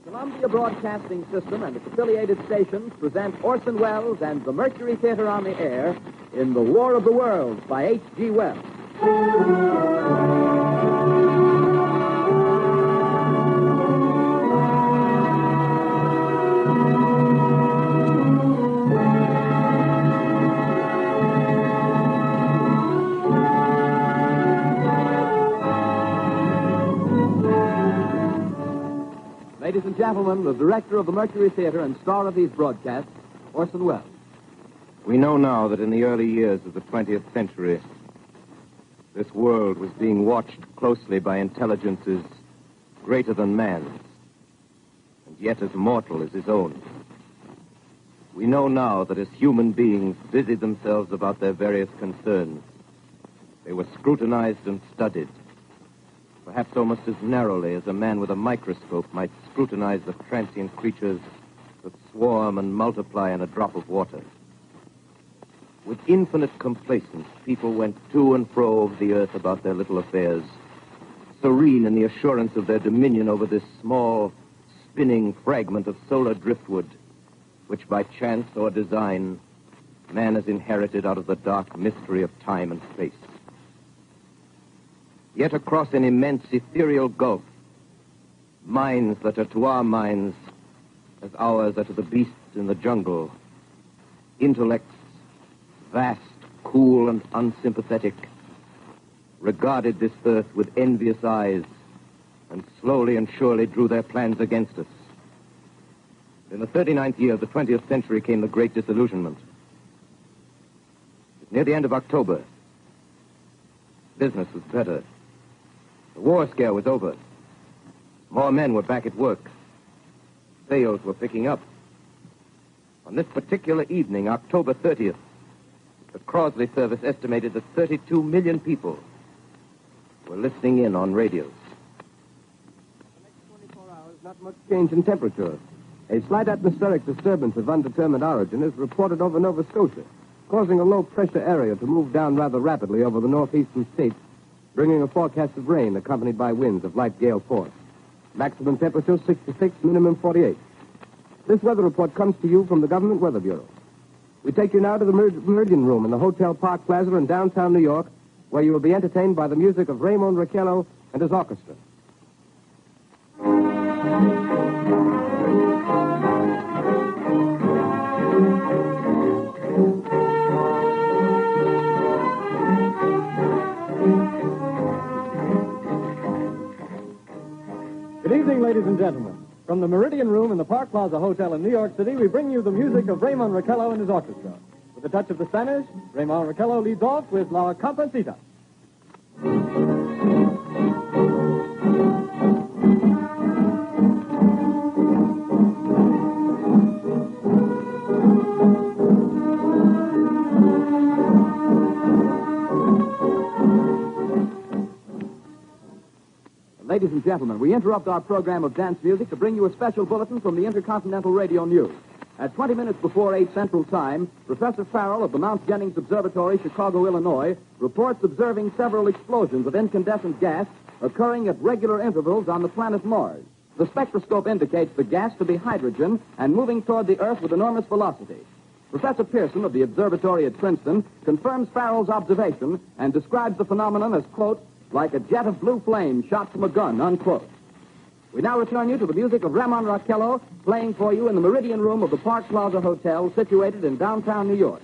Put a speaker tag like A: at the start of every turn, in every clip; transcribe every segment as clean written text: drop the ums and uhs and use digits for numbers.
A: Columbia Broadcasting System and its affiliated stations present Orson Welles and the Mercury Theater on the air in The War of the Worlds by H.G. Wells. Ladies and gentlemen, the director of the Mercury Theater and star of these broadcasts, Orson Welles.
B: We know now that in the early years of the 20th century, this world was being watched closely by intelligences greater than man's, and yet as mortal as his own. We know now that as human beings busied themselves about their various concerns, they were scrutinized and studied, perhaps almost as narrowly as a man with a microscope might scrutinize the transient creatures that swarm and multiply in a drop of water. With infinite complacence, people went to and fro over the earth about their little affairs, serene in the assurance of their dominion over this small, spinning fragment of solar driftwood, which by chance or design, man has inherited out of the dark mystery of time and space. Yet across an immense ethereal gulf, minds that are to our minds as ours are to the beasts in the jungle, intellects, vast, cool, and unsympathetic, regarded this earth with envious eyes and slowly and surely drew their plans against us. In the 39th year of the 20th century came the Great Disillusionment. Near the end of October, business was better. The war scare was over. More men were back at work. Sales were picking up. On this particular evening, October 30th, the Crosley service estimated that 32 million people were listening in on radios.
C: For the next 24 hours, not much change in temperature. A slight atmospheric disturbance of undetermined origin is reported over Nova Scotia, causing a low-pressure area to move down rather rapidly over the northeastern states, bringing a forecast of rain accompanied by winds of light gale force. Maximum temperature 66, minimum 48. This weather report comes to you from the Government Weather Bureau. We take you now to the Meridian Room in the Hotel Park Plaza in downtown New York, where you will be entertained by the music of Raymond Raquello and his orchestra.
D: Good evening, ladies and gentlemen. From the Meridian Room in the Park Plaza Hotel in New York City, we bring you the music of Raymond Raquello and his orchestra. With a touch of the Spanish, Raymond Raquello leads off with La Comparsita.
A: Ladies and gentlemen, we interrupt our program of dance music to bring you a special bulletin from the Intercontinental Radio News. At 20 minutes before 8 Central Time, Professor Farrell of the Mount Jennings Observatory, Chicago, Illinois, reports observing several explosions of incandescent gas occurring at regular intervals on the planet Mars. The spectroscope indicates the gas to be hydrogen and moving toward the Earth with enormous velocity. Professor Pearson of the observatory at Princeton confirms Farrell's observation and describes the phenomenon as, quote, like a jet of blue flame shot from a gun, unquote. We now return you to the music of Raymond Raquello, playing for you in the Meridian Room of the Park Plaza Hotel, situated in downtown New York.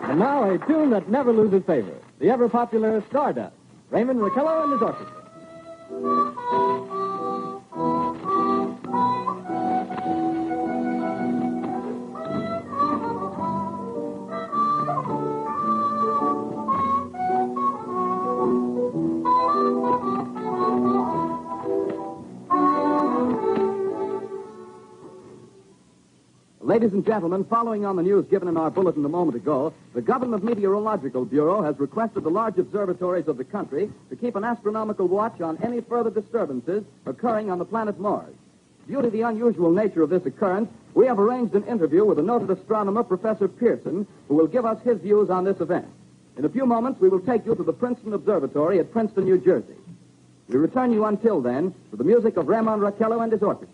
D: And now a tune that never loses favor, the ever-popular Stardust, Raymond Raquello and his orchestra.
A: Ladies and gentlemen, following on the news given in our bulletin a moment ago, the Government Meteorological Bureau has requested the large observatories of the country to keep an astronomical watch on any further disturbances occurring on the planet Mars. Due to the unusual nature of this occurrence, we have arranged an interview with the noted astronomer, Professor Pearson, who will give us his views on this event. In a few moments, we will take you to the Princeton Observatory at Princeton, New Jersey. We return you until then to the music of Raymond Raquello and his orchestra.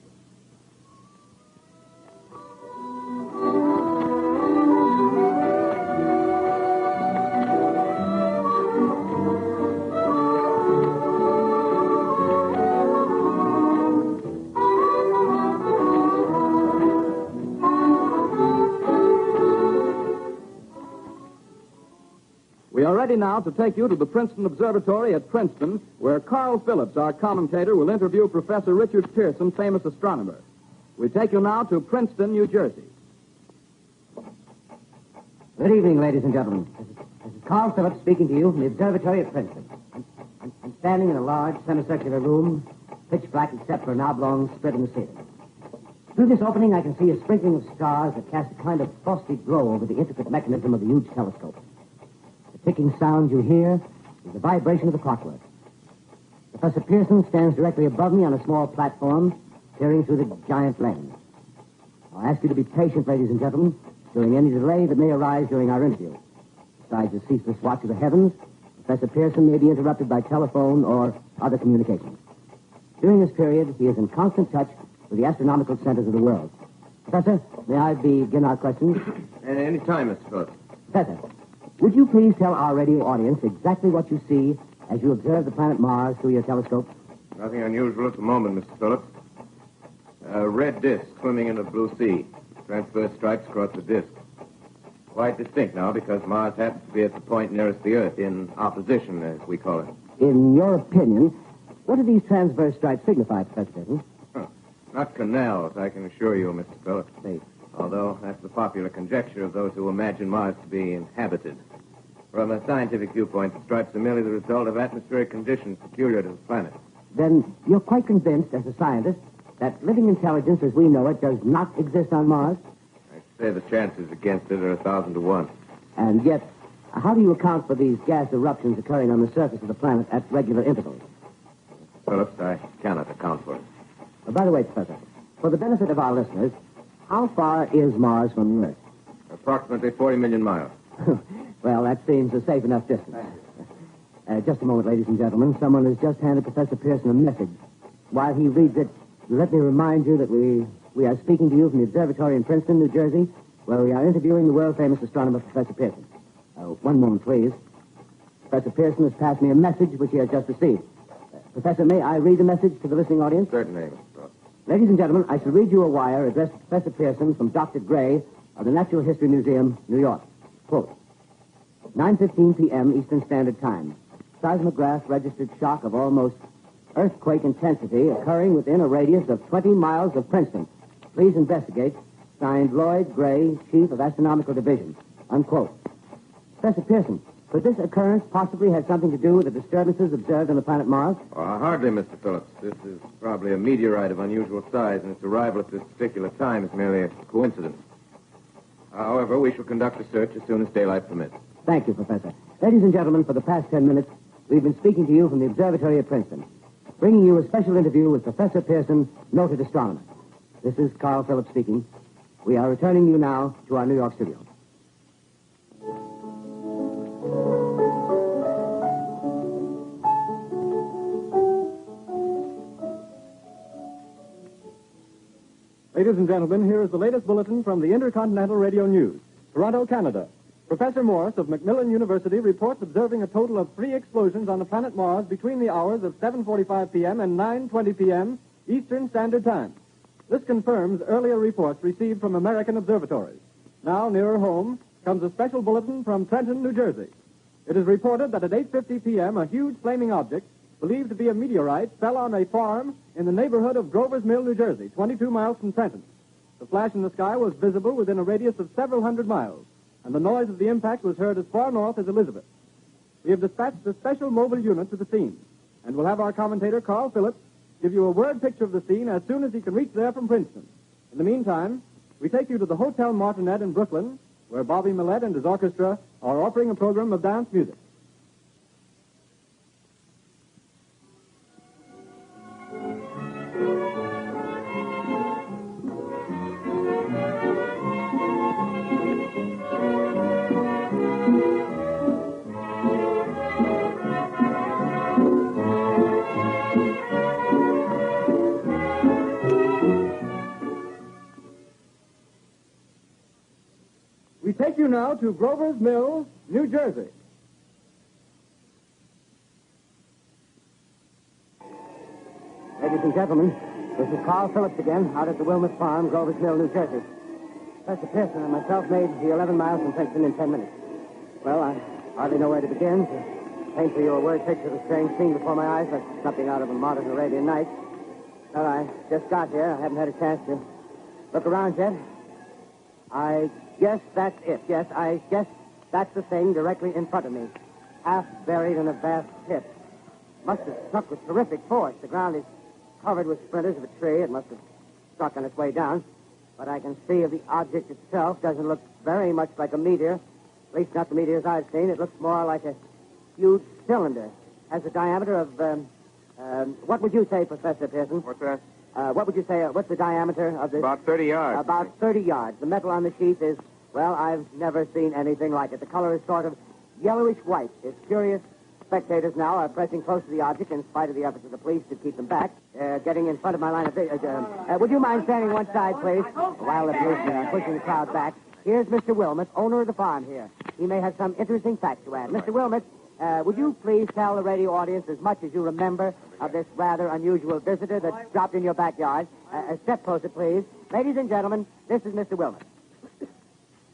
A: We are ready now to take you to the Princeton Observatory at Princeton, where Carl Phillips, our commentator, will interview Professor Richard Pearson, famous astronomer. We take you now to Princeton, New Jersey.
E: Good evening, ladies and gentlemen. This is Carl Phillips speaking to you from the observatory at Princeton. I'm standing in a large semicircular room, pitch black except for an oblong split in the ceiling. Through this opening, I can see a sprinkling of stars that cast a kind of frosty glow over the intricate mechanism of the huge telescope. The ticking sound you hear is the vibration of the clockwork. Professor Pearson stands directly above me on a small platform, peering through the giant lens. I'll ask you to be patient, ladies and gentlemen, during any delay that may arise during our interview. Besides the ceaseless watch of the heavens, Professor Pearson may be interrupted by telephone or other communications. During this period, he is in constant touch with the astronomical centers of the world. Professor, may I begin our questions?
B: At any time, Mr. Phillips.
E: Professor, would you please tell our radio audience exactly what you see as you observe the planet Mars through your telescope?
B: Nothing unusual at the moment, Mr. Phillips. A red disk swimming in the blue sea. Transverse stripes across the disk. Quite distinct now because Mars happens to be at the point nearest the Earth, in opposition, as we call it.
E: In your opinion, what do these transverse stripes signify, Professor Pearson?
B: Not canals, I can assure you, Mr. Phillips.
E: Wait.
B: Although that's the popular conjecture of those who imagine Mars to be inhabited. From a scientific viewpoint, the stripes are merely the result of atmospheric conditions peculiar to the planet.
E: Then you're quite convinced, as a scientist, that living intelligence as we know it does not exist on Mars?
B: I'd say the chances against it are 1,000 to 1.
E: And yet, how do you account for these gas eruptions occurring on the surface of the planet at regular intervals?
B: Phillips, I cannot account for it.
E: By the way, Professor, for the benefit of our listeners, how far is Mars from the Earth?
B: Approximately 40 million miles.
E: Well, that seems a safe enough distance. Just a moment, ladies and gentlemen. Someone has just handed Professor Pearson a message. While he reads it, let me remind you that we are speaking to you from the observatory in Princeton, New Jersey, where we are interviewing the world-famous astronomer, Professor Pearson. One moment, please. Professor Pearson has passed me a message which he has just received. Professor, may I read the message to the listening audience?
B: Certainly.
E: Ladies and gentlemen, I shall read you a wire addressed to Professor Pearson from Dr. Gray of the Natural History Museum, New York. Quote, 9:15 p.m. Eastern Standard Time. Seismograph registered shock of almost earthquake intensity occurring within a radius of 20 miles of Princeton. Please investigate. Signed, Lloyd Gray, Chief of Astronomical Division. Unquote. Professor Pearson, could this occurrence possibly have something to do with the disturbances observed on the planet Mars?
B: Hardly, Mr. Phillips. This is probably a meteorite of unusual size, and its arrival at this particular time is merely a coincidence. However, we shall conduct a search as soon as daylight permits.
E: Thank you, Professor. Ladies and gentlemen, for the past 10 minutes, we've been speaking to you from the observatory at Princeton, bringing you a special interview with Professor Pearson, noted astronomer. This is Carl Phillips speaking. We are returning you now to our New York studio.
D: Ladies and gentlemen, here is the latest bulletin from the Intercontinental Radio News. Toronto, Canada. Professor Morse of Macmillan University reports observing a total of 3 explosions on the planet Mars between the hours of 7:45 p.m. and 9:20 p.m. Eastern Standard Time. This confirms earlier reports received from American observatories. Now, nearer home, comes a special bulletin from Trenton, New Jersey. It is reported that at 8:50 p.m., a huge flaming object, believed to be a meteorite, fell on a farm in the neighborhood of Grover's Mill, New Jersey, 22 miles from Trenton. The flash in the sky was visible within a radius of several hundred miles, and the noise of the impact was heard as far north as Elizabeth. We have dispatched a special mobile unit to the scene, and we'll have our commentator, Carl Phillips, give you a word picture of the scene as soon as he can reach there from Princeton. In the meantime, we take you to the Hotel Martinet in Brooklyn, where Bobby Millett and his orchestra are offering a program of dance music. We take you now to Grover's Mill, New Jersey.
E: Ladies and gentlemen, this is Carl Phillips again, out at the Wilmot Farm, Grover's Mill, New Jersey. Professor Pearson and myself made the 11 miles from Princeton in 10 minutes. Well, I hardly know where to begin. To paint for you a word picture of a strange scene before my eyes, like something out of a modern Arabian Nights. Well, I just got here. I haven't had a chance to look around yet. I guess that's it. Yes, I guess that's the thing directly in front of me. Half buried in a vast pit. Must have struck with terrific force. The ground is covered with splinters of a tree. It must have struck on its way down. But I can see the object itself doesn't look very much like a meteor. At least not the meteors I've seen. It looks more like a huge cylinder. Has a diameter of, what would you say, Professor Pearson?
B: What's that?
E: What would you say, what's the diameter of this?
B: About 30 yards.
E: About 30 yards. The metal on the sheath is, well, I've never seen anything like it. The color is sort of yellowish white. It's curious. Spectators now are pressing close to the object in spite of the efforts of the police to keep them back. Getting in front of my line of vision. Would you mind standing one side, please? While the policemen are pushing the crowd back. Here's Mr. Wilmot, owner of the farm here. He may have some interesting facts to add. Mr. Wilmot, would you please tell the radio audience as much as you remember of this rather unusual visitor that dropped in your backyard? Step closer, please. Ladies and gentlemen, this is Mr. Wilmot.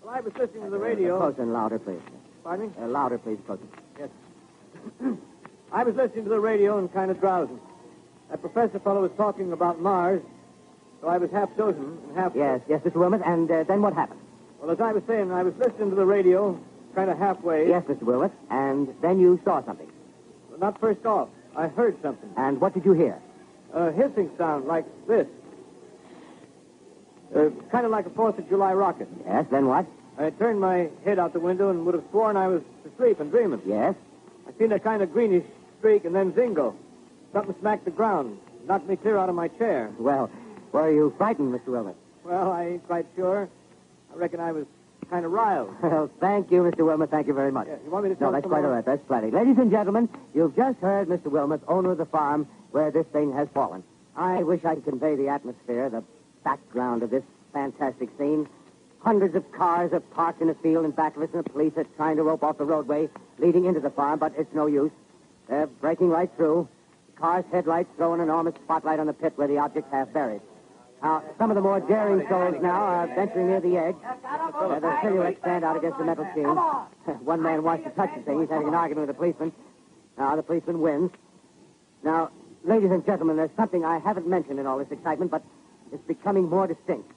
F: Well, I was listening to the radio.
E: Closer and louder, please.
F: Pardon me?
E: Louder, please, closer.
F: Yes. I was listening to the radio and kind of drowsing. That professor fellow was talking about Mars, so I was half dozing and half...
E: Yes, Mr. Wilmot, and then what happened?
F: Well, as I was saying, I was listening to the radio, kind of halfway.
E: Yes, Mr. Wilmot, and then you saw something.
F: Well, not first off. I heard something.
E: And what did you hear?
F: A hissing sound like this. Kind of like a 4th of July rocket.
E: Yes, then what?
F: I turned my head out the window and would have sworn I was asleep and dreaming.
E: Yes?
F: I seen a kind of greenish streak and then zingo. Something smacked the ground, knocked me clear out of my chair.
E: Well, were you frightened, Mr. Wilmot?
F: Well, I ain't quite sure. I reckon I was kind of riled.
E: Well, thank you, Mr. Wilmot. Thank you very much.
F: Yeah, you want me to tell
E: No, that's
F: some
E: quite
F: more?
E: all right. That's plenty. Ladies and gentlemen, you've just heard Mr. Wilmot, owner of the farm where this thing has fallen. I wish I could convey the atmosphere, the background of this fantastic scene. Hundreds of cars are parked in a field in back of us, and the police are trying to rope off the roadway leading into the farm, but it's no use. They're breaking right through. The car's headlights throw an enormous spotlight on the pit where the object's half buried. Now, some of the more daring souls now are venturing near the edge. Their silhouettes stand out against the metal sheen. One man wants to touch the thing. He's having an argument with the policeman. Now, the policeman wins. Now, ladies and gentlemen, there's something I haven't mentioned in all this excitement, but it's becoming more distinct.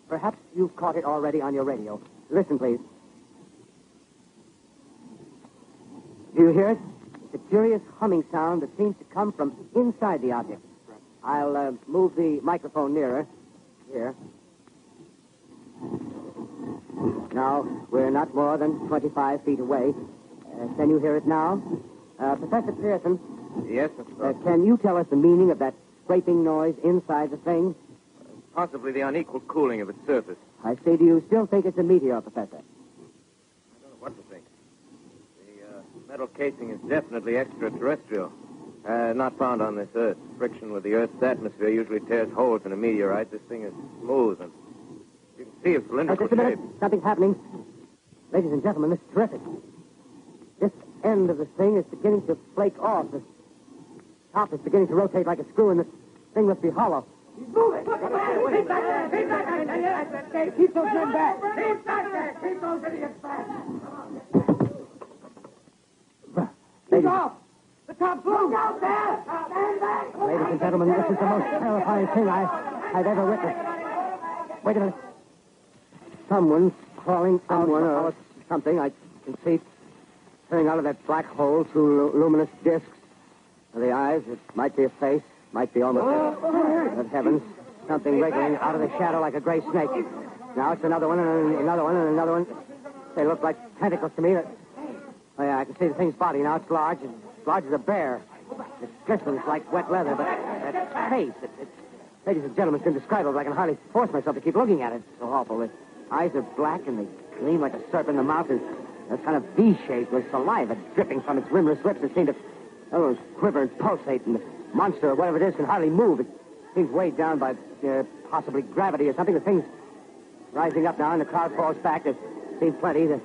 E: Perhaps you've caught it already on your radio. Listen, please. Do you hear it? It's a curious humming sound that seems to come from inside the object. I'll move the microphone nearer. Here. Now, we're not more than 25 feet away. Can you hear it now? Professor Pearson.
B: Yes,
E: Can you tell us the meaning of that scraping noise inside the thing?
B: possibly the unequal cooling of its surface.
E: I say, do you still think it's a meteor, Professor?
B: I don't know what to think. The metal casing is definitely extraterrestrial. Not found on this Earth. Friction with the Earth's atmosphere usually tears holes in a meteorite. This thing is smooth, and you can see its cylindrical
E: Just a minute.
B: shape.
E: Something's happening. Ladies and gentlemen, this is terrific. This end of the thing is beginning to flake off. The top is beginning to rotate like a screw, and the thing must be hollow.
G: He's moving. Keep back there. Keep back there. Keep those men back. Keep back there. Keep those idiots back. He's off. The top's loose. Look out there. Stand back.
E: Ladies and gentlemen, this is the most terrifying thing I've ever witnessed. Wait a minute. Someone's crawling out or something. I can see coming out of that black hole through luminous discs. The eyes, it might be a face, might be almost... Good heavens, something wriggling out of the shadow like a gray snake. Now it's another one, and another one, and another one. They look like tentacles to me. Oh, yeah, I can see the thing's body now. It's large, as large as a bear. It glistens like wet leather, but that face, ladies and gentlemen, it's indescribable. I can hardly force myself to keep looking at it. It's so awful. The eyes are black, and they gleam like a serpent. The mouth is kind of V-shaped with saliva dripping from its rimless lips. It seemed to quiver and pulsate, and the monster, or whatever it is, can hardly move. It seems weighed down by possibly gravity or something. The thing's rising up now, and the crowd falls back. There's seen plenty. The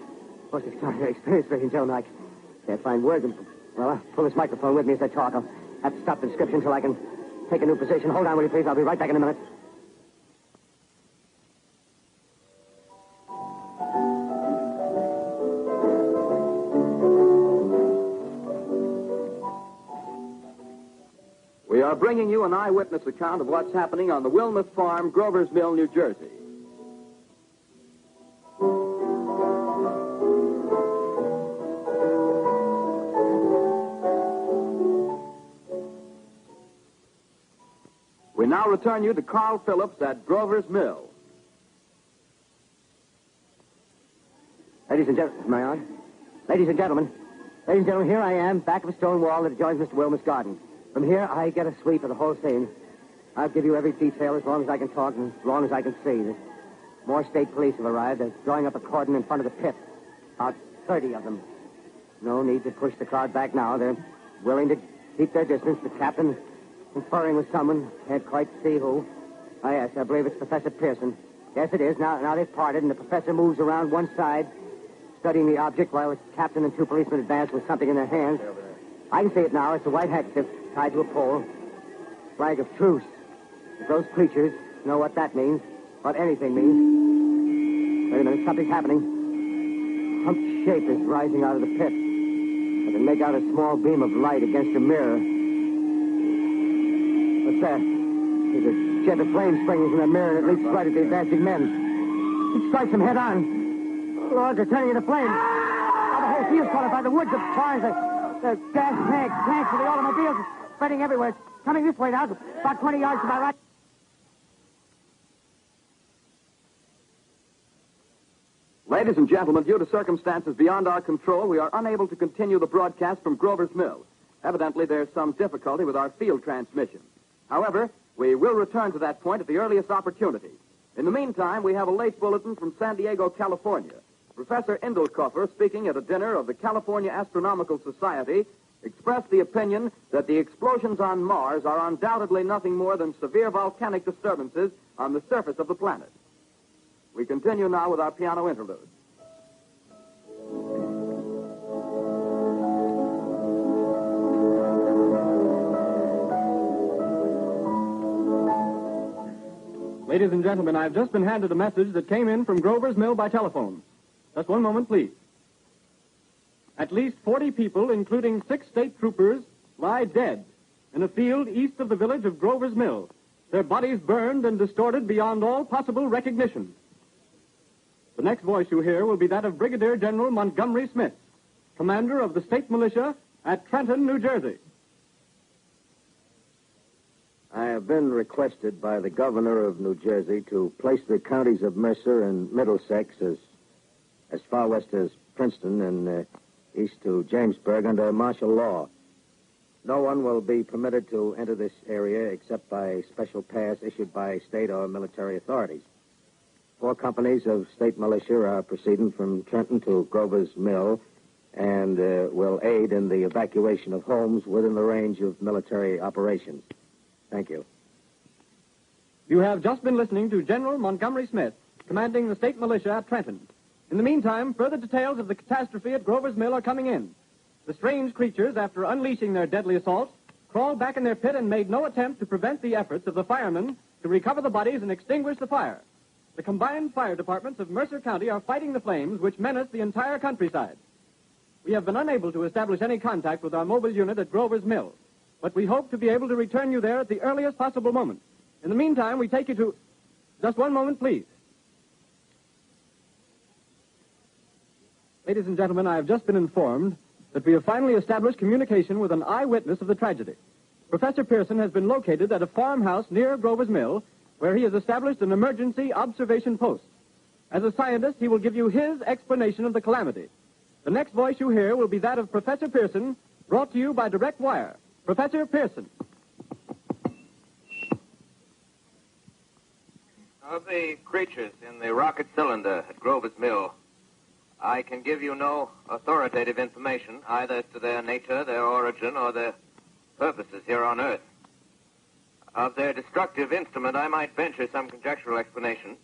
E: most extraordinary experience, ladies and gentlemen. I can't find words. Well, I'll pull this microphone with me as I talk. I'll have to stop the description until I can take a new position. Hold on, will you, please? I'll be right back in a minute.
A: We are bringing you an eyewitness account of what's happening on the Wilmuth Farm, Grover's Mill, New Jersey. We now return you to Carl Phillips at Grover's Mill.
E: Ladies and gentlemen, am I on? Ladies and gentlemen, here I am, back of a stone wall that adjoins Mr. Wilmuth's garden. From here, I get a sweep of the whole scene. I'll give you every detail as long as I can talk and as long as I can see. More state police have arrived. They're drawing up a cordon in front of the pit. About 30 of them. No need to push the crowd back now. They're willing to keep their distance. The captain conferring with someone. Can't quite see who. Oh, yes, I believe it's Professor Pearson. Yes, it is. Now they've parted, and the professor moves around one side, studying the object while the captain and 2 policemen advance with something in their hands. I can see it now. It's a white handkerchief tied to a pole. Flag of truce. If those creatures know what that means, what anything means. Wait a minute, something's happening. A humped shape is rising out of the pit. I can make out a small beam of light against a mirror. What's that? There's a jet of flame springing from the mirror, and it leaps right at the advancing men. It strikes them head on. Lord, they're turning into flames. Oh, the whole field's caught up by the woods of cars. The gas tanks for the automobiles spreading everywhere. It's coming this way now, about 20 yards to my right.
A: Ladies and gentlemen, due to circumstances beyond our control, we are unable to continue the broadcast from Grover's Mill. Evidently, there's some difficulty with our field transmission. However, we will return to that point at the earliest opportunity. In the meantime, we have a late bulletin from San Diego, California. Professor Indelkoffer, speaking at a dinner of the California Astronomical Society, expressed the opinion that the explosions on Mars are undoubtedly nothing more than severe volcanic disturbances on the surface of the planet. We continue now with our piano interlude.
D: Ladies and gentlemen, I've just been handed a message that came in from Grover's Mill by telephone. Just one moment, please. At least 40 people, including 6 state troopers, lie dead in a field east of the village of Grover's Mill. Their bodies burned and distorted beyond all possible recognition. The next voice you hear will be that of Brigadier General Montgomery Smith, commander of the state militia at Trenton, New Jersey.
H: I have been requested by the governor of New Jersey to place the counties of Mercer and Middlesex as far west as Princeton and east to Jamesburg under martial law. No one will be permitted to enter this area except by special pass issued by state or military authorities. 4 companies of state militia are proceeding from Trenton to Grover's Mill and will aid in the evacuation of homes within the range of military operations. Thank you.
D: You have just been listening to General Montgomery Smith, commanding the state militia at Trenton. In the meantime, further details of the catastrophe at Grover's Mill are coming in. The strange creatures, after unleashing their deadly assault, crawled back in their pit and made no attempt to prevent the efforts of the firemen to recover the bodies and extinguish the fire. The combined fire departments of Mercer County are fighting the flames which menace the entire countryside. We have been unable to establish any contact with our mobile unit at Grover's Mill, but we hope to be able to return you there at the earliest possible moment. In the meantime, we take you to... Just one moment, please. Ladies and gentlemen, I have just been informed that we have finally established communication with an eyewitness of the tragedy. Professor Pearson has been located at a farmhouse near Grover's Mill, where he has established an emergency observation post. As a scientist, he will give you his explanation of the calamity. The next voice you hear will be that of Professor Pearson, brought to you by direct wire. Professor Pearson.
B: Of the creatures in the rocket cylinder at Grover's Mill, I can give you no authoritative information, either as to their nature, their origin, or their purposes here on Earth. Of their destructive instrument, I might venture some conjectural explanation.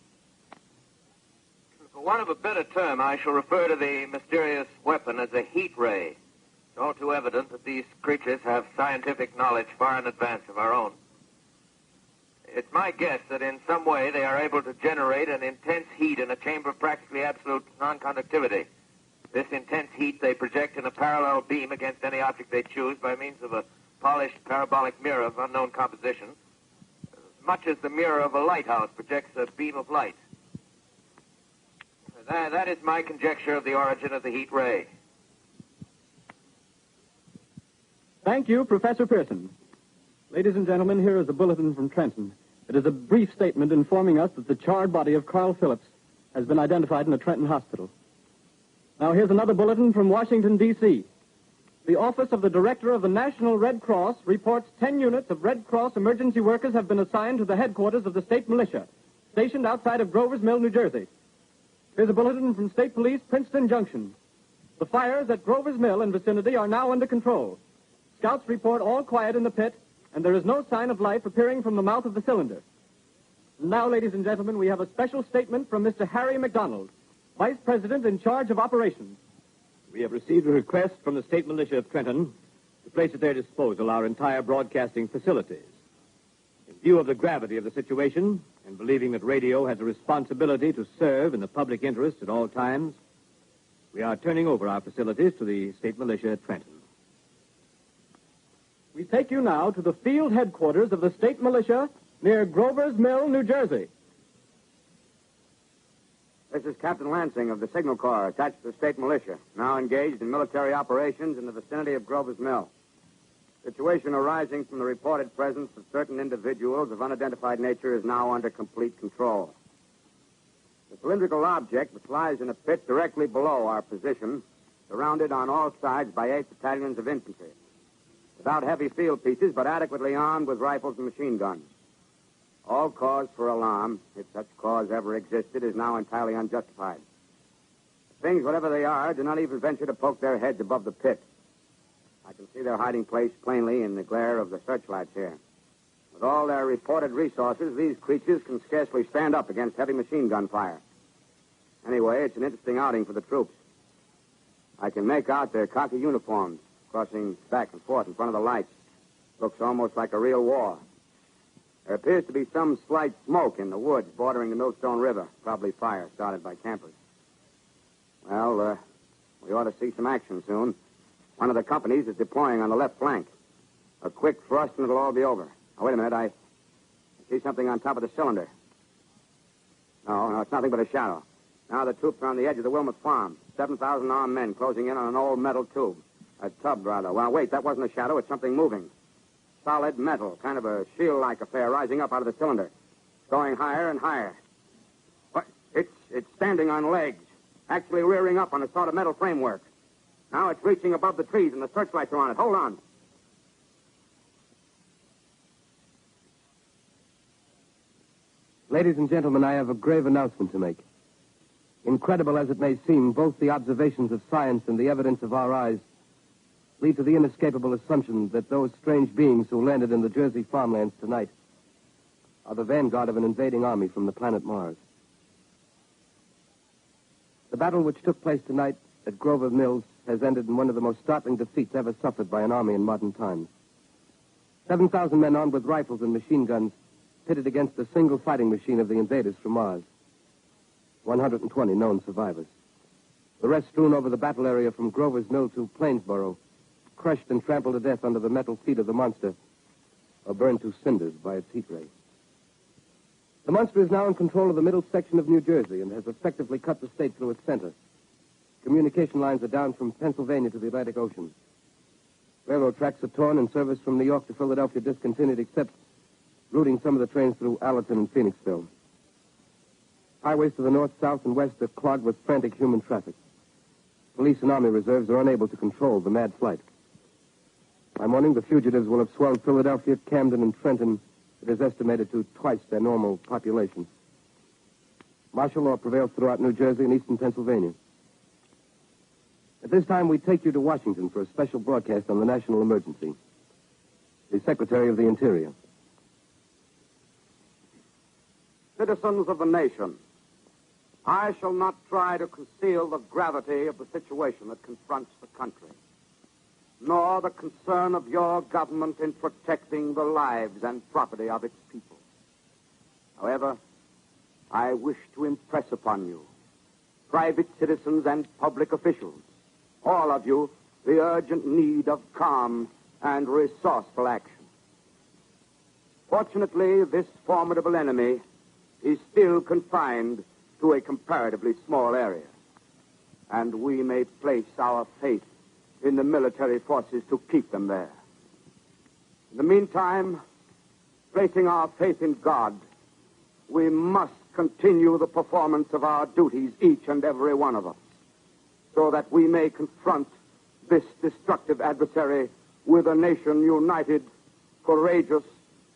B: For want of a better term, I shall refer to the mysterious weapon as a heat ray. It's all too evident that these creatures have scientific knowledge far in advance of our own. It's my guess that in some way they are able to generate an intense heat in a chamber of practically absolute non-conductivity. This intense heat they project in a parallel beam against any object they choose by means of a polished parabolic mirror of unknown composition, much as the mirror of a lighthouse projects a beam of light. That is my conjecture of the origin of the heat ray.
D: Thank you, Professor Pearson. Ladies and gentlemen, here is a bulletin from Trenton. It is a brief statement informing us that the charred body of Carl Phillips has been identified in a Trenton hospital. Now, here's another bulletin from Washington, D.C. The Office of the Director of the National Red Cross reports 10 units of Red Cross emergency workers have been assigned to the headquarters of the state militia, stationed outside of Grover's Mill, New Jersey. Here's a bulletin from State Police, Princeton Junction. The fires at Grover's Mill and vicinity are now under control. Scouts report all quiet in the pit, and there is no sign of life appearing from the mouth of the cylinder. Now, ladies and gentlemen, we have a special statement from Mr. Harry McDonald, Vice President in charge of operations.
A: We have received a request from the state militia of Trenton to place at their disposal our entire broadcasting facilities. In view of the gravity of the situation, and believing that radio has a responsibility to serve in the public interest at all times, we are turning over our facilities to the state militia at Trenton.
D: We take you now to the field headquarters of the state militia near Grover's Mill, New Jersey.
H: This is Captain Lansing of the Signal Corps, attached to the state militia, now engaged in military operations in the vicinity of Grover's Mill. Situation arising from the reported presence of certain individuals of unidentified nature is now under complete control. The cylindrical object, which lies in a pit directly below our position, surrounded on all sides by 8 battalions of infantry, without heavy field pieces, but adequately armed with rifles and machine guns. All cause for alarm, if such cause ever existed, is now entirely unjustified. Things, whatever they are, do not even venture to poke their heads above the pit. I can see their hiding place plainly in the glare of the searchlights here. With all their reported resources, these creatures can scarcely stand up against heavy machine gun fire. Anyway, it's an interesting outing for the troops. I can make out their khaki uniforms crossing back and forth in front of the lights. Looks almost like a real war. There appears to be some slight smoke in the woods bordering the Millstone River. Probably fire started by campers. Well, we ought to see some action soon. One of the companies is deploying on the left flank. A quick thrust and it'll all be over. Now, wait a minute. I see something on top of the cylinder. No, it's nothing but a shadow. Now the troops are on the edge of the Wilmot Farm. 7,000 armed men closing in on an old metal tube. A tub, rather. Well, wait, that wasn't a shadow. It's something moving. Solid metal, kind of a shield-like affair rising up out of the cylinder. It's going higher and higher. What? It's standing on legs, actually rearing up on a sort of metal framework. Now it's reaching above the trees and the searchlights are on it. Hold on.
C: Ladies and gentlemen, I have a grave announcement to make. Incredible as it may seem, both the observations of science and the evidence of our eyes lead to the inescapable assumption that those strange beings who landed in the Jersey farmlands tonight are the vanguard of an invading army from the planet Mars. The battle which took place tonight at Grover Mills has ended in one of the most startling defeats ever suffered by an army in modern times. 7,000 men armed with rifles and machine guns pitted against a single fighting machine of the invaders from Mars. 120 known survivors. The rest strewn over the battle area from Grover's Mill to Plainsboro, crushed and trampled to death under the metal feet of the monster, or burned to cinders by its heat ray. The monster is now in control of the middle section of New Jersey and has effectively cut the state through its center. Communication lines are down from Pennsylvania to the Atlantic Ocean. Railroad tracks are torn and service from New York to Philadelphia discontinued, except routing some of the trains through Allerton and Phoenixville. Highways to the north, south, and west are clogged with frantic human traffic. Police and army reserves are unable to control the mad flight. By morning, the fugitives will have swelled Philadelphia, Camden, and Trenton. It is estimated to twice their normal population. Martial law prevails throughout New Jersey and eastern Pennsylvania. At this time, we take you to Washington for a special broadcast on the national emergency. The Secretary of the Interior.
I: Citizens of the nation, I shall not try to conceal the gravity of the situation that confronts the country, nor the concern of your government in protecting the lives and property of its people. However, I wish to impress upon you, private citizens and public officials, all of you, the urgent need of calm and resourceful action. Fortunately, this formidable enemy is still confined to a comparatively small area, and we may place our faith in the military forces to keep them there. In the meantime, placing our faith in God, we must continue the performance of our duties, each and every one of us, so that we may confront this destructive adversary with a nation united, courageous,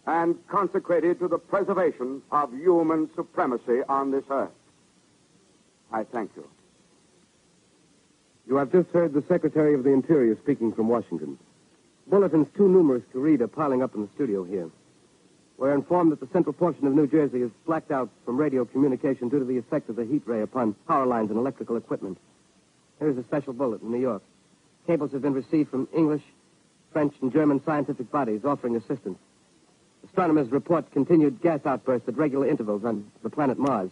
I: and consecrated to the preservation of human supremacy on this earth. I thank you.
C: You have just heard the Secretary of the Interior speaking from Washington. Bulletins too numerous to read are piling up in the studio here. We're informed that the central portion of New Jersey is blacked out from radio communication due to the effect of the heat ray upon power lines and electrical equipment. Here's a special bulletin in New York. Cables have been received from English, French, and German scientific bodies offering assistance. Astronomers report continued gas outbursts at regular intervals on the planet Mars.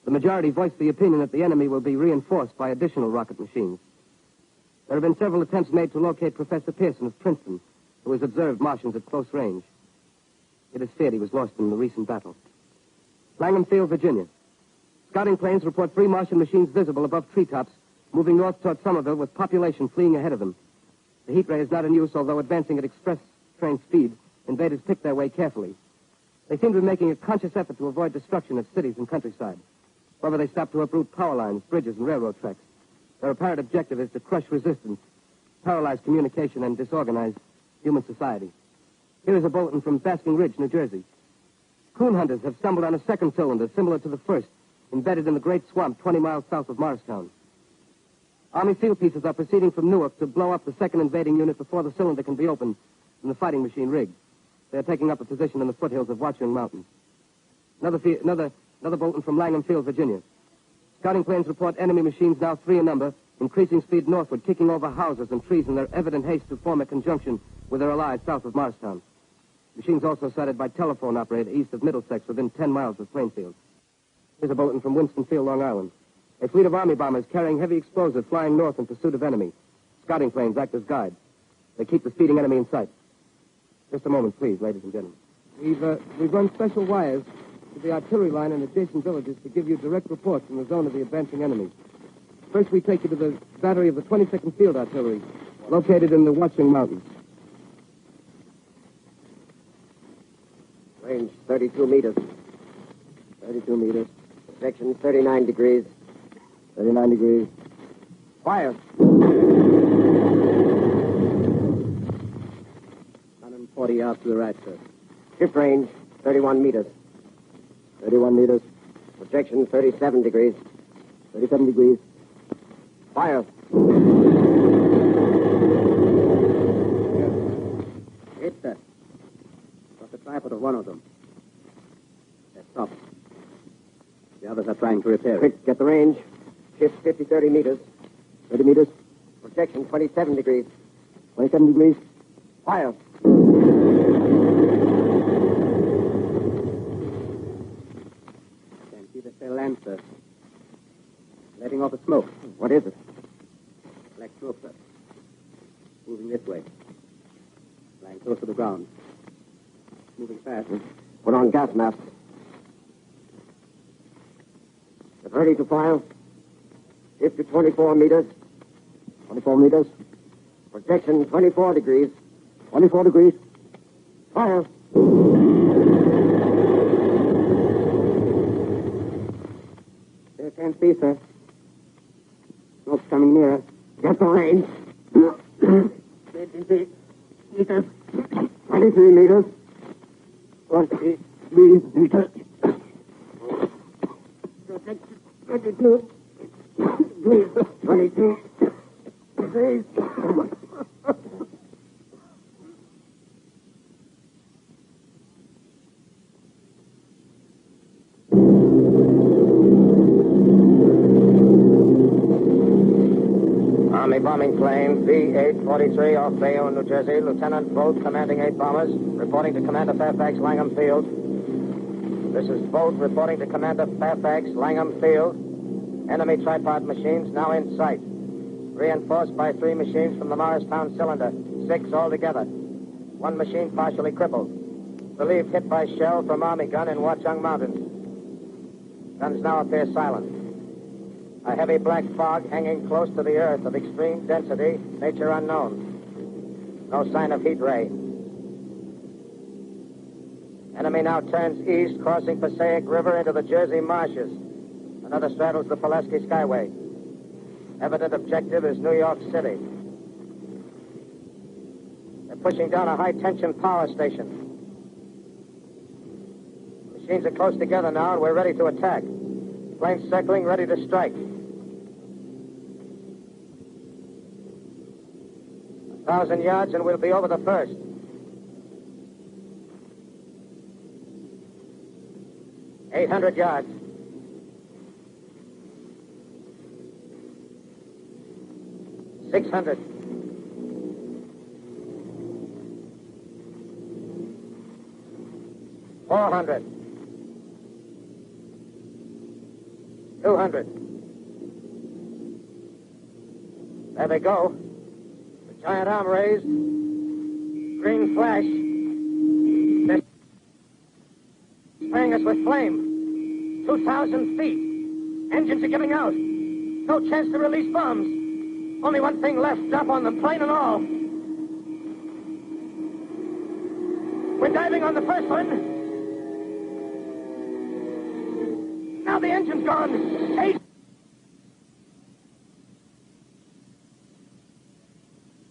C: The majority voiced the opinion that the enemy will be reinforced by additional rocket machines. There have been several attempts made to locate Professor Pearson of Princeton, who has observed Martians at close range. It is feared he was lost in the recent battle. Langham Field, Virginia. Scouting planes report 3 Martian machines visible above treetops, moving north toward Somerville with population fleeing ahead of them. The heat ray is not in use, although advancing at express train speed, invaders pick their way carefully. They seem to be making a conscious effort to avoid destruction of cities and countryside. However, they stop to uproot power lines, bridges, and railroad tracks. Their apparent objective is to crush resistance, paralyze communication, and disorganize human society. Here is a bulletin from Basking Ridge, New Jersey. Coon hunters have stumbled on a second cylinder similar to the first, embedded in the great swamp 20 miles south of Morristown. Army field pieces are proceeding from Newark to blow up the second invading unit before the cylinder can be opened and the fighting machine rigged. They are taking up a position in the foothills of Watchung Mountain. Another bulletin from Langham Field, Virginia. Scouting planes report enemy machines, now 3 in number, increasing speed northward, kicking over houses and trees in their evident haste to form a conjunction with their allies south of Morristown. Machines also sighted by telephone operator east of Middlesex within 10 miles of Plainfield. Here's a bulletin from Winston-Field, Long Island. A fleet of Army bombers carrying heavy explosives flying north in pursuit of enemy. Scouting planes act as guides. They keep the speeding enemy in sight. Just a moment, please, ladies and gentlemen. We've run special wires to the artillery line in adjacent villages to give you direct reports from the zone of the advancing enemy. First, we take you to the battery of the 22nd Field Artillery, located in the Watchung Mountains.
J: Range 32 meters.
C: 32 meters.
J: Section 39 degrees.
C: 39 degrees.
J: Fire.
C: 140 yards to the right, sir.
J: Ship range 31 meters.
C: 31 meters.
J: Projection 37 degrees.
C: 37 degrees.
J: Fire.
C: Hit, sir. Got the tripod of one of them. They're stopped. The others are trying to repair it.
J: Quick, get the range. Ship 30 meters.
C: 30 meters.
J: Projection 27 degrees.
C: 27 degrees.
J: Fire.
C: Can't see the tail lamp, sir. Letting off a smoke.
J: What is it?
C: Black smoke, sir. Moving this way. Lying close to the ground. Moving fast.
J: Put on gas masks. Get ready to fire. Ship to 24 meters.
C: 24 meters.
J: Projection 24 degrees.
C: 24 degrees.
J: Fire. Can't see, sir. Smoke's coming nearer. Get the range. 20 meters. 23 meters. 43 meters. 22. 22. Please.
H: Army bombing plane B-843 off Bayonne, New Jersey. Lieutenant Boat, commanding 8 bombers, reporting to Commander Fairfax, Langham Field. This is Boat reporting to Commander Fairfax, Langham Field. Enemy tripod machines now in sight. Reinforced by 3 machines from the Morristown cylinder. 6 altogether. 1 machine partially crippled. Believed hit by shell from Army gun in Watchung Mountains. Guns now appear silent. A heavy black fog hanging close to the earth of extreme density, nature unknown. No sign of heat ray. Enemy now turns east, crossing Passaic River into the Jersey marshes. Another straddles the Pulaski Skyway. Evident objective is New York City. They're pushing down a high-tension power station. Machines are close together now, and we're ready to attack. Planes circling, ready to strike. 1,000 yards, and we'll be over the first. $800 yards. $600. $400. $200. There they go. The giant arm raised. Green flash. They're spraying us with flame. 2,000 feet. Engines are giving out. No chance to release bombs. Only one thing left. Drop on them, plane and all. We're diving on the first one. Now the engine's gone. 8.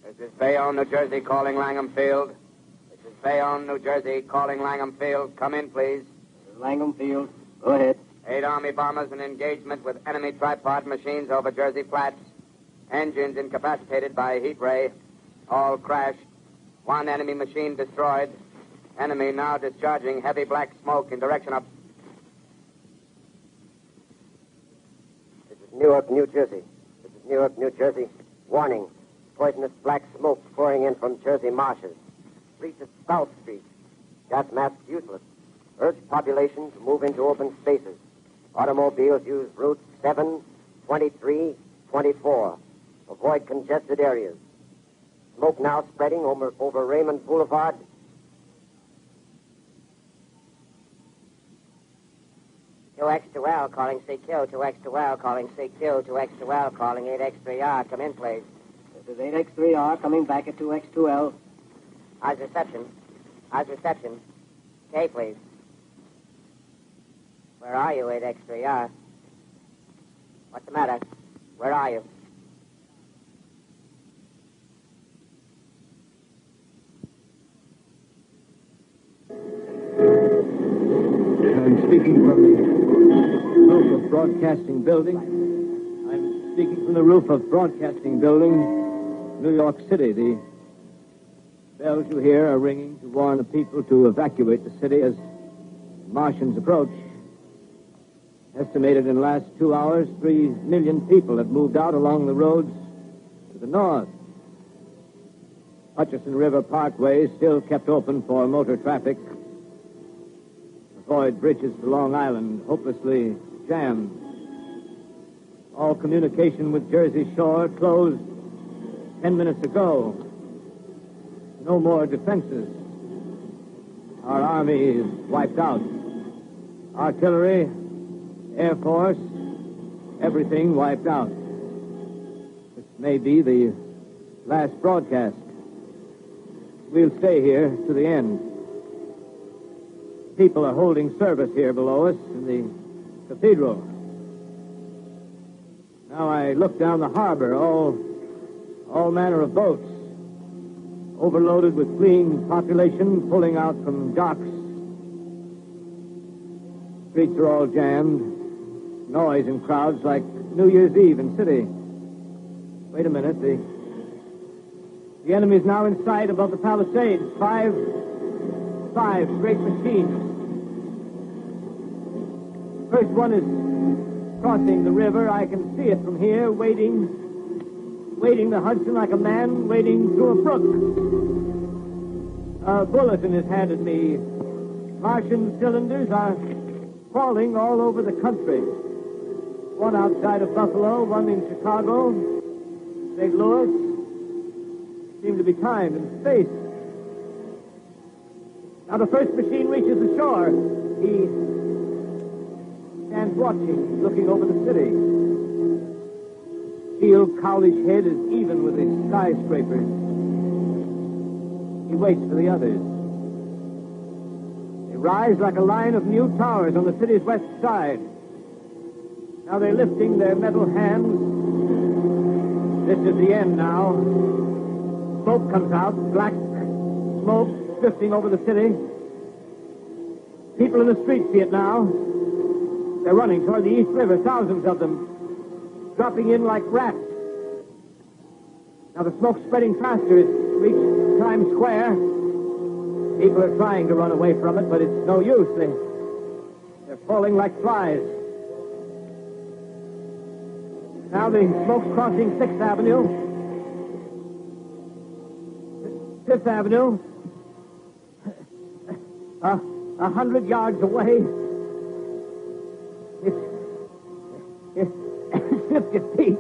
I: This is Bayonne, New Jersey, calling Langham Field. This is Bayonne, New Jersey, calling Langham Field. Come in, please.
J: This is Langham Field. Go ahead.
I: 8 Army bombers in engagement with enemy tripod machines over Jersey Flats. Engines incapacitated by heat ray. All crashed. 1 enemy machine destroyed. Enemy now discharging heavy black smoke in direction of...
J: This is Newark, New Jersey. This is Newark, New Jersey. Warning. Poisonous black smoke pouring in from Jersey marshes. Reaches South Street. Gas masks useless. Urge population to move into open spaces. Automobiles use routes 7, 23, 24. Avoid congested areas. Smoke now spreading over Raymond Boulevard.
K: X2L calling CQ, 2X2L calling CQ, 2X2L calling 8X3R. Come in, please.
J: This is 8X3R coming back at 2X2L.
K: How's reception? How's reception? K, please. Where are you, 8X3R? What's the matter? Where are you?
F: I'm speaking from the roof of Broadcasting Building. I'm speaking from the roof of Broadcasting Building, New York City. The bells you hear are ringing to warn the people to evacuate the city as Martians approach. Estimated in the last 2 hours, 3 million people have moved out along the roads to the north. Hutchison River Parkway is still kept open for motor traffic. Avoid bridges to Long Island, hopelessly jammed. All communication with Jersey Shore closed 10 minutes ago. No more defenses. Our army is wiped out. Artillery, Air Force, everything wiped out. This may be the last broadcast. We'll stay here to the end. People are holding service here below us in the cathedral. Now I look down the harbor, all manner of boats, overloaded with fleeing population pulling out from docks. Streets are all jammed. Noise and crowds like New Year's Eve in city. Wait a minute. The enemy's now in sight above the palisades. Five great machines. First one is crossing the river. I can see it from here, wading the Hudson like a man wading through a brook. A bulletin is handed me. Martian cylinders are falling all over the country. One outside of Buffalo, one in Chicago, St. Louis. Seem to be timed in space. Now the first machine reaches the shore. He stands watching, looking over the city. Steel Cowley's head is even with the skyscrapers. He waits for the others. They rise like a line of new towers on the city's west side. Now they're lifting their metal hands. This is the end now. Smoke comes out, black smoke drifting over the city. People in the streets see it now. They're running toward the East River, thousands of them, dropping in like rats. Now the smoke's spreading faster. It's reached Times Square. People are trying to run away from it, but it's no use. They're falling like flies. Now the smoke's crossing 6th Avenue. 5th Avenue. 100 yards away. It's 50 feet.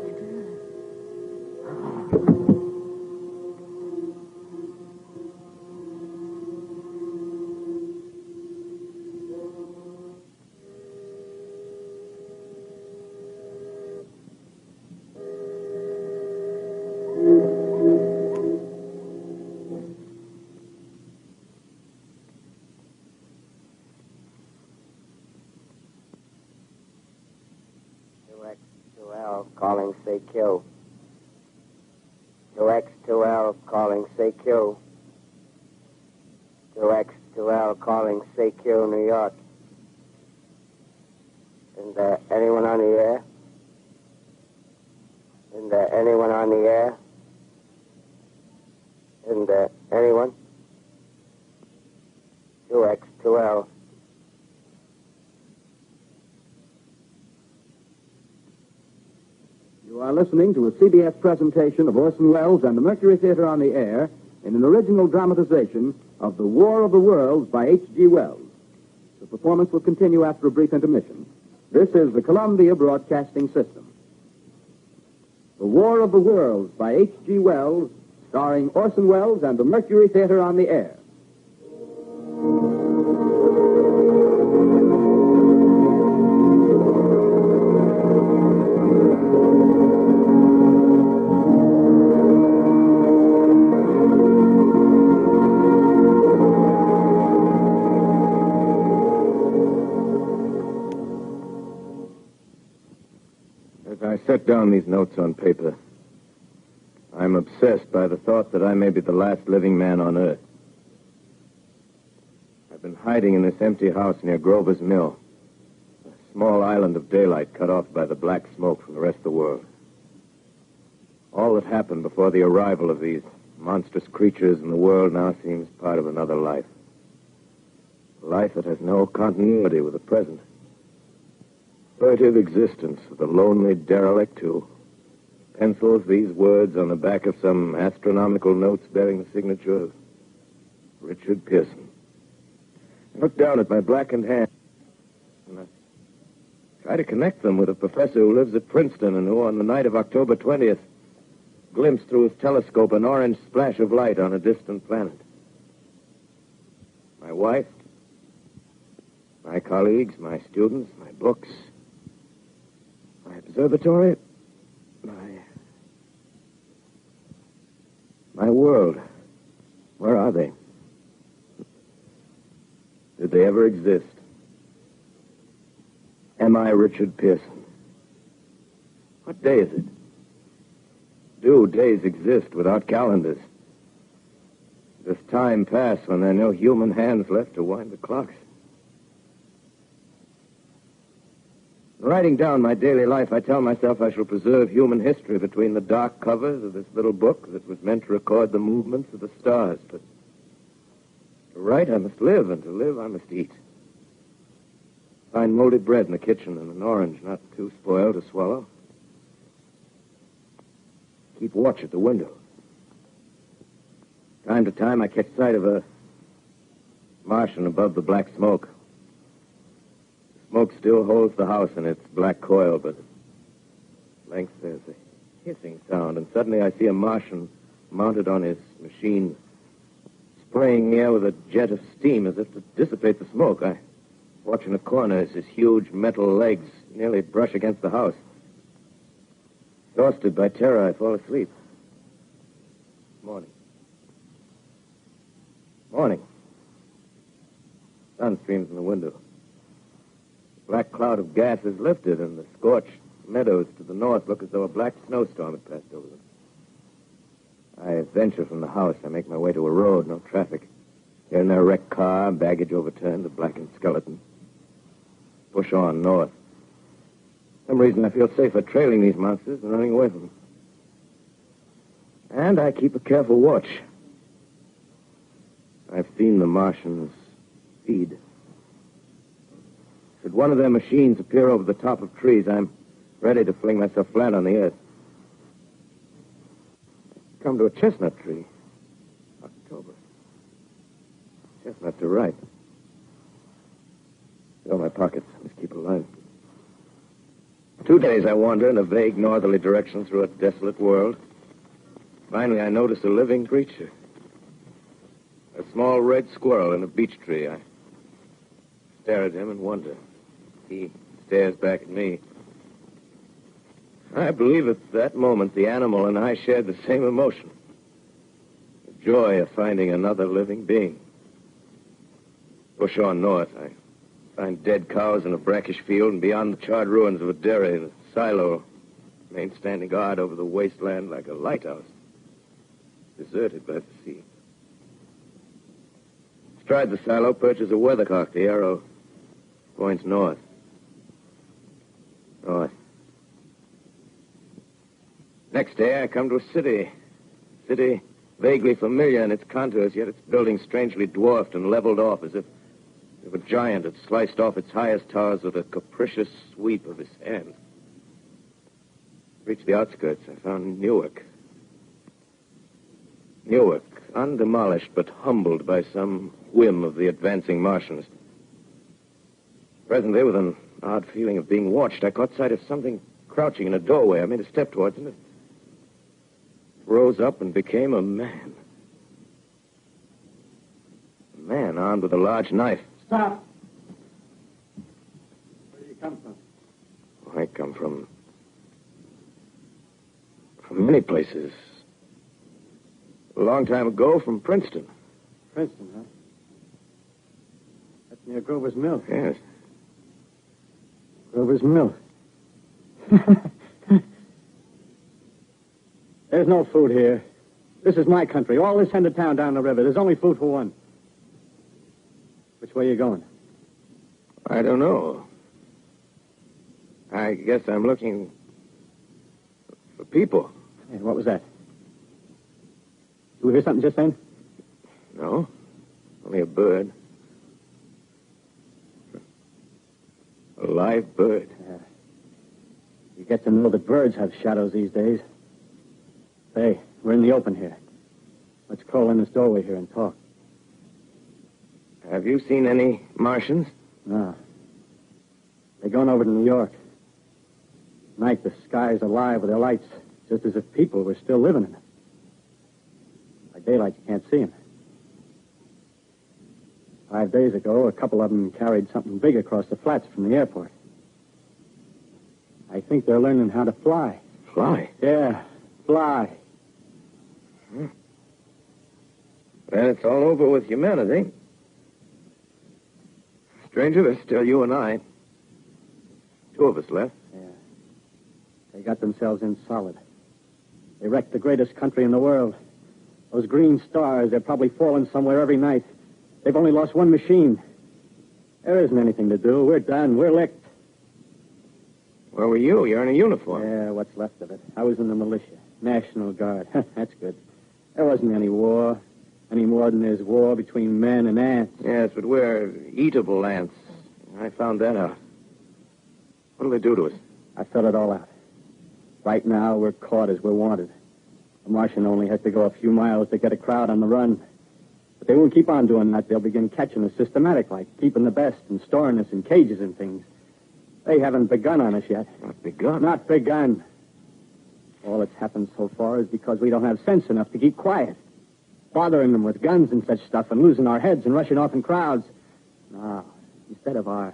J: Calling CQ. 2X2L calling CQ. 2X2L calling CQ, New York. Isn't there anyone on the air? Isn't there anyone on the air? Isn't there anyone? 2X2L.
A: You are listening to a CBS presentation of Orson Welles and the Mercury Theater on the Air in an original dramatization of The War of the Worlds by H.G. Wells. The performance will continue after a brief intermission. This is the Columbia Broadcasting System. The War of the Worlds by H.G. Wells, starring Orson Welles and the Mercury Theater on the Air.
B: I set down these notes on paper. I'm obsessed by the thought that I may be the last living man on Earth. I've been hiding in this empty house near Grover's Mill, a small island of daylight cut off by the black smoke from the rest of the world. All that happened before the arrival of these monstrous creatures in the world now seems part of another life. A life that has no continuity with the present. Furtive existence of the lonely derelict who pencils these words on the back of some astronomical notes bearing the signature of Richard Pearson. I look down at my blackened hand and I try to connect them with a professor who lives at Princeton and who, on the night of October 20th, glimpsed through his telescope an orange splash of light on a distant planet. My wife, my colleagues, my students, my books, my observatory, my world. Where are they? Did they ever exist? Am I Richard Pearson? What day is it? Do days exist without calendars? Does time pass when there are no human hands left to wind the clocks? In writing down my daily life, I tell myself I shall preserve human history between the dark covers of this little book that was meant to record the movements of the stars. But to write, I must live, and to live, I must eat. Find molded bread in the kitchen and an orange not too spoiled to swallow. Keep watch at the window. Time to time, I catch sight of a Martian above the black smoke. The smoke still holds the house in its black coil, but at length there's a hissing sound, and suddenly I see a Martian mounted on his machine, spraying the air with a jet of steam as if to dissipate the smoke. I watch in a corner as his huge metal legs nearly brush against the house. Exhausted by terror, I fall asleep. Morning. Morning. Sun streams in the window. The black cloud of gas is lifted, and the scorched meadows to the north look as though a black snowstorm had passed over them. I venture from the house. I make my way to a road, no traffic. Here and there, a wrecked car, baggage overturned, a blackened skeleton. Push on north. For some reason, I feel safer trailing these monsters than running away from them. And I keep a careful watch. I've seen the Martians feed. Should one of their machines appear over the top of trees, I'm ready to fling myself flat on the earth. Come to a chestnut tree. October. Chestnuts are ripe. Fill my pockets. Let's keep alive. 2 days I wander in a vague northerly direction through a desolate world. Finally, I notice a living creature. A small red squirrel in a beech tree. I stare at him and wonder. He stares back at me. I believe at that moment the animal and I shared the same emotion. The joy of finding another living being. Push on north. I find dead cows in a brackish field, and beyond the charred ruins of a dairy, the silo remains standing guard over the wasteland like a lighthouse, deserted by the sea. Astride the silo perches a weathercock. The arrow points north. North. Next day, I come to a city. City vaguely familiar in its contours, yet its buildings strangely dwarfed and leveled off as if a giant had sliced off its highest towers with a capricious sweep of his hand. Reached the outskirts. I found Newark. Newark, undemolished but humbled by some whim of the advancing Martians. Presently, with an odd feeling of being watched, I caught sight of something crouching in a doorway. I made a step towards it. It rose up and became a man. A man armed with a large knife.
D: Stop. Where do you come from?
B: I come from many places. A long time ago, from Princeton.
D: Princeton, huh? That's near Grover's Mill.
B: Yes.
D: Grover's Mill. There's no food here. This is my country. All this end of town down the river. There's only food for one. Which way are you going?
B: I don't know. I guess I'm looking for people.
D: Hey, what was that? You hear something just then?
B: No. Only a bird. A live bird.
D: Yeah. You get to know that birds have shadows these days. Hey, we're in the open here. Let's crawl in this doorway here and talk.
B: Have you seen any Martians?
D: No. They're going over to New York. Night, the sky's alive with their lights, just as if people were still living in it. By daylight, you can't see them. 5 days ago, a couple of them carried something big across the flats from the airport. I think they're learning how to fly.
B: Fly?
D: Yeah, fly.
B: Then it's all over with humanity. Stranger, there's still you and I. 2 of us left.
D: Yeah. They got themselves in solid. They wrecked the greatest country in the world. Those green stars, they're probably falling somewhere every night. They've only lost one machine. There isn't anything to do. We're done. We're licked.
B: Where were you? You're in a uniform.
D: Yeah, what's left of it. I was in the militia. National Guard. That's good. There wasn't any war. Any more than there's war between men and ants.
B: Yes, but we're eatable ants. I found that out. What'll they do to us?
D: I thought it all out. Right now, we're caught as we're wanted. The Martian only has to go a few miles to get a crowd on the run. But they won't keep on doing that. They'll begin catching us systematic, like keeping the best and storing us in cages and things. They haven't begun on us yet.
B: Not begun?
D: Not begun. All that's happened so far is because we don't have sense enough to keep quiet. Bothering them with guns and such stuff and losing our heads and rushing off in crowds. No, instead of our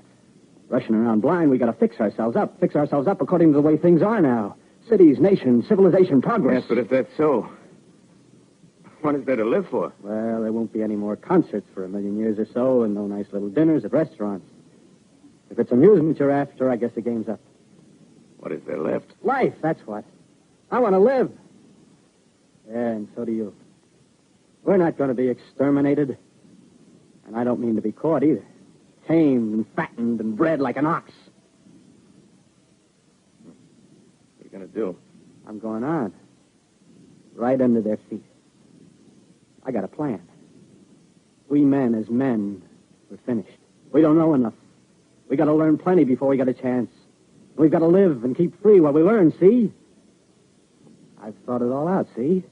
D: rushing around blind, we got to fix ourselves up. Fix ourselves up according to the way things are now. Cities, nations, civilization, progress.
B: Yes, but if that's so, what is there to live for?
D: Well, there won't be any more concerts for 1,000,000 years or so, and no nice little dinners at restaurants. If it's amusement you're after, I guess the game's up.
B: What is there left?
D: Life, that's what. I want to live. Yeah, and so do you. We're not going to be exterminated. And I don't mean to be caught either. Tamed and fattened and bred like an ox.
B: What are you going to do?
D: I'm going on. Right under their feet. I got a plan. We men, as men, we're finished. We don't know enough. We got to learn plenty before we got a chance. We've got to live and keep free while we learn, see? I've thought it all out, see?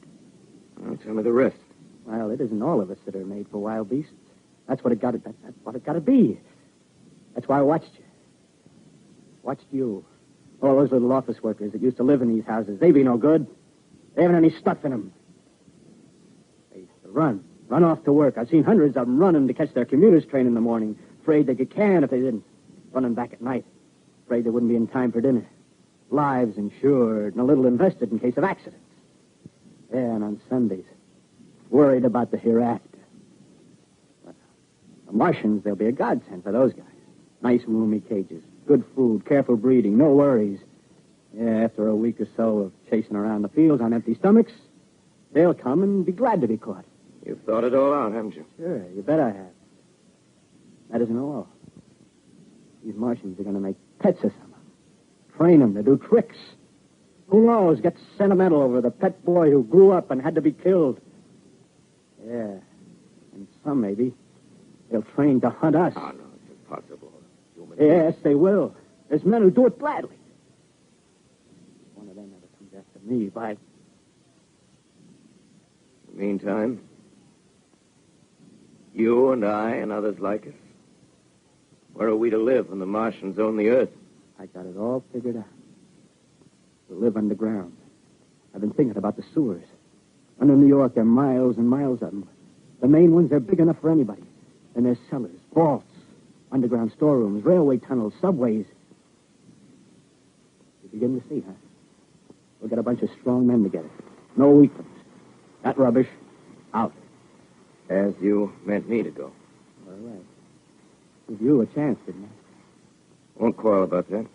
B: Well, tell me the rest.
D: Well, it isn't all of us that are made for wild beasts. That's what it got to. That's what it got to be. That's why I watched you. Watched you. All those little office workers that used to live in these houses. They be no good. They haven't any stuff in them. They used to run off to work. I've seen hundreds of them running to catch their commuter's train in the morning, afraid they'd get canned if they didn't. Running back at night, afraid they wouldn't be in time for dinner. Lives insured and a little invested in case of accidents. Yeah, and on Sundays, worried about the hereafter. Well, the Martians, they'll be a godsend for those guys. Nice, roomy cages, good food, careful breeding, no worries. Yeah, after a week or so of chasing around the fields on empty stomachs, they'll come and be glad to be caught.
B: You've thought it all out, haven't you?
D: Sure, you bet I have. That isn't all. These Martians are going to make pets of some. Train them to do tricks. Who knows, get sentimental over the pet boy who grew up and had to be killed. Yeah, and some maybe, they'll train to hunt us.
B: Oh, no, it's impossible.
D: Yes, they will. There's men who do it gladly. One of them never comes after me, by...
B: In the meantime, you and I and others like us, where are we to live when the Martians own the Earth?
D: I got it all figured out. We'll live underground. I've been thinking about the sewers. Under New York, there are miles and miles of them. The main ones, they're big enough for anybody. And there's cellars, vaults, underground storerooms, railway tunnels, subways. You begin to see, huh? We'll get a bunch of strong men together. No weaklings. That rubbish, out.
B: As you meant me to go.
D: All right. Give you a chance, didn't I?
B: Won't quarrel about that.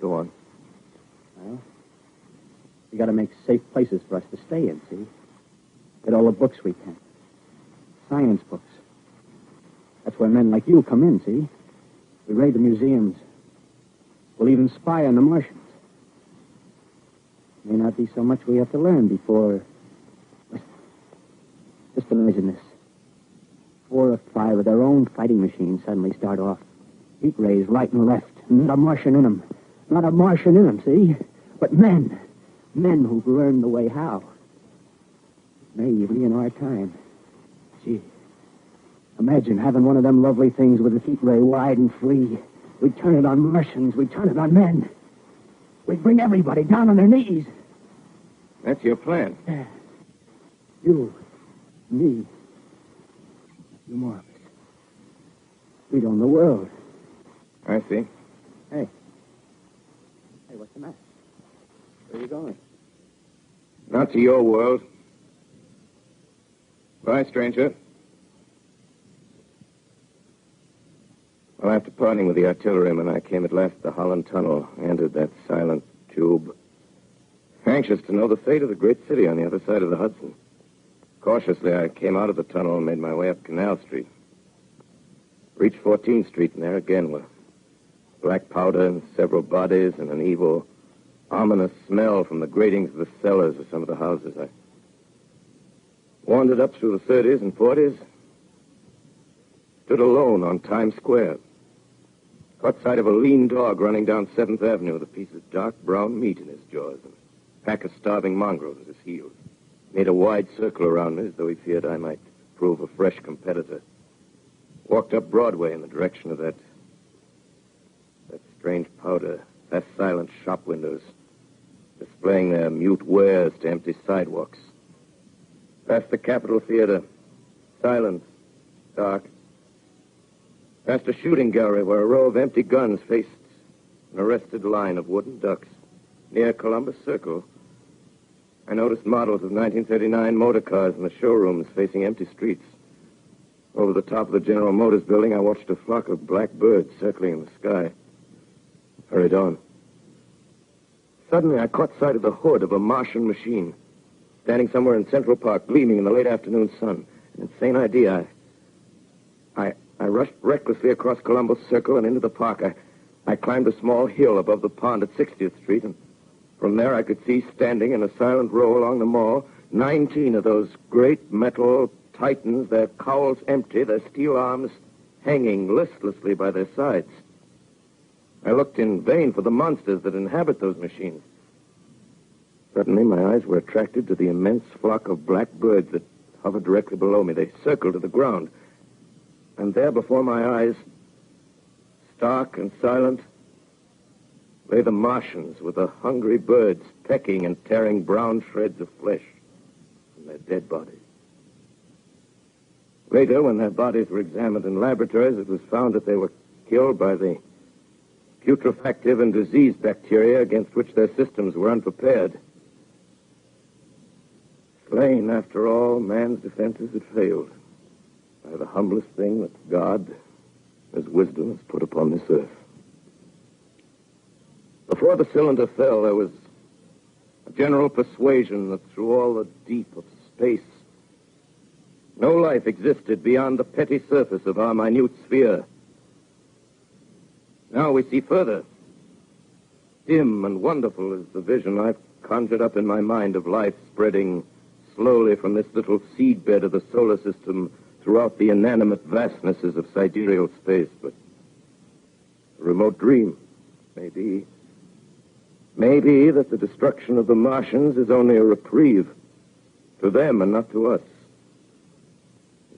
B: Go on.
D: Well, we got to make safe places for us to stay in, see? Get all the books we can. Science books. That's where men like you come in, see? We raid the museums. We'll even spy on the Martians. May not be so much we have to learn before... Listen. Just imagine this. 4 or 5 of their own fighting machines suddenly start off. Heat rays right and left. Not a Martian in them. Not a Martian in them, see? But men. Men who've learned the way how. Maybe in our time. Gee. Imagine having one of them lovely things with a heat ray wide and free. We'd turn it on Martians. We'd turn it on men. We'd bring everybody down on their knees.
B: That's your plan.
D: Yeah. You. Me. A few more of us. We'd own the world.
B: I see.
D: Hey. Hey, what's the matter? Where are you going?
B: Not to your world. Bye, stranger. Well, after parting with the artilleryman, I came at last to the Holland Tunnel, entered that silent tube, Anxious to know the fate of the great city on the other side of the Hudson. Cautiously, I came out of the tunnel and made my way up Canal Street. Reached 14th Street, and there again were black powder and several bodies and an evil, ominous smell from the gratings of the cellars of some of the houses. I wandered up through the 30s and 40s, stood alone on Times Square. Caught sight of a lean dog running down 7th Avenue with a piece of dark brown meat in his jaws and a pack of starving mongrels at his heels. Made a wide circle around me as though he feared I might prove a fresh competitor. Walked up Broadway in the direction of that strange powder, past silent shop windows, displaying their mute wares to empty sidewalks. Past the Capitol Theater, silent, dark. Past a shooting gallery where a row of empty guns faced an arrested line of wooden ducks. Near Columbus Circle, I noticed models of 1939 motor cars in the showrooms facing empty streets. Over the top of the General Motors building, I watched a flock of black birds circling in the sky. Hurried on. Suddenly, I caught sight of the hood of a Martian machine, standing somewhere in Central Park, gleaming in the late afternoon sun. An insane idea. I rushed recklessly across Columbus Circle and into the park. I climbed a small hill above the pond at 60th Street, and from there I could see, standing in a silent row along the mall, 19 of those great metal titans, their cowls empty, their steel arms hanging listlessly by their sides. I looked in vain for the monsters that inhabit those machines. Suddenly, my eyes were attracted to the immense flock of black birds that hovered directly below me. They circled to the ground. And there before my eyes, stark and silent, lay the Martians with the hungry birds pecking and tearing brown shreds of flesh from their dead bodies. Later, when their bodies were examined in laboratories, it was found that they were killed by the putrefactive and diseased bacteria against which their systems were unprepared. Slain, after all, man's defenses had failed by the humblest thing that God, His wisdom, has put upon this earth. Before the cylinder fell, there was a general persuasion that through all the deep of space, no life existed beyond the petty surface of our minute sphere. Now we see further. Dim and wonderful is the vision I've conjured up in my mind of life spreading slowly from this little seedbed of the solar system throughout the inanimate vastnesses of sidereal space. But a remote dream, maybe that the destruction of the Martians is only a reprieve to them and not to us.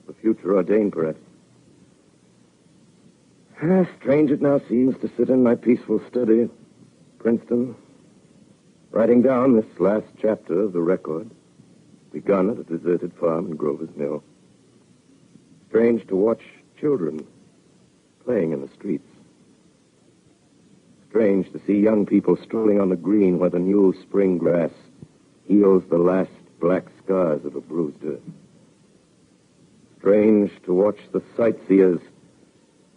B: The future ordained, perhaps. Strange it now seems to sit in my peaceful study at Princeton, writing down this last chapter of the record, begun at a deserted farm in Grover's Mill. Strange to watch children playing in the streets. Strange to see young people strolling on the green where the new spring grass heals the last black scars of a bruised earth. Strange to watch the sightseers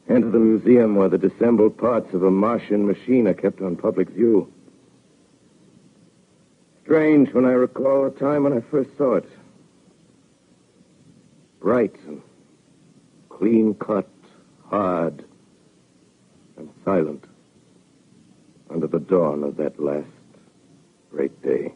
B: enter the museum where the dissembled parts of a Martian machine are kept on public view. Strange when I recall the time when I first saw it. Bright and clean-cut, hard and silent under the dawn of that last great day.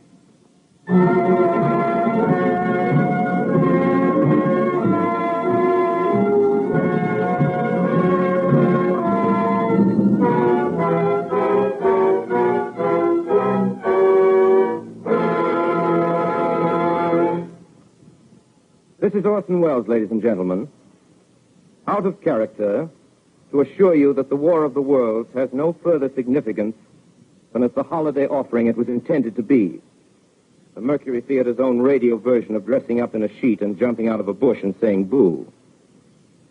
B: This is Orson Welles, ladies and gentlemen. Out of character, to assure you that the War of the Worlds has no further significance than as the holiday offering it was intended to be. The Mercury Theater's own radio version of dressing up in a sheet and jumping out of a bush and saying boo.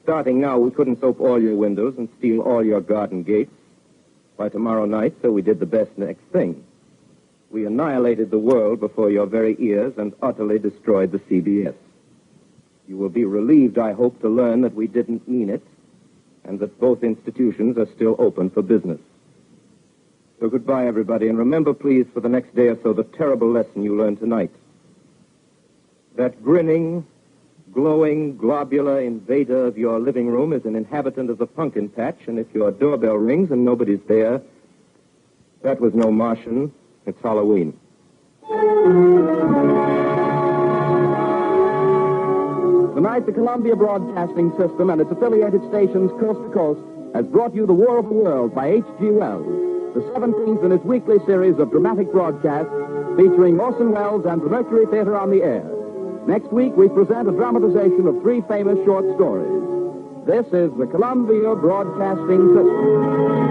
B: Starting now, we couldn't soap all your windows and steal all your garden gates. By tomorrow night, so we did the best next thing. We annihilated the world before your very ears and utterly destroyed the CBS. You will be relieved, I hope, to learn that we didn't mean it, and that both institutions are still open for business. So goodbye, everybody, and remember, please, for the next day or so, the terrible lesson you learned tonight. That grinning, glowing, globular invader of your living room is an inhabitant of the pumpkin patch, and if your doorbell rings and nobody's there, that was no Martian. It's Halloween.
A: Tonight, the Columbia Broadcasting System and its affiliated stations coast to coast has brought you The War of the World by H.G. Wells, the 17th in its weekly series of dramatic broadcasts featuring Orson Welles and the Mercury Theater on the air. Next week, we present a dramatization of 3 famous short stories. This is the Columbia Broadcasting System.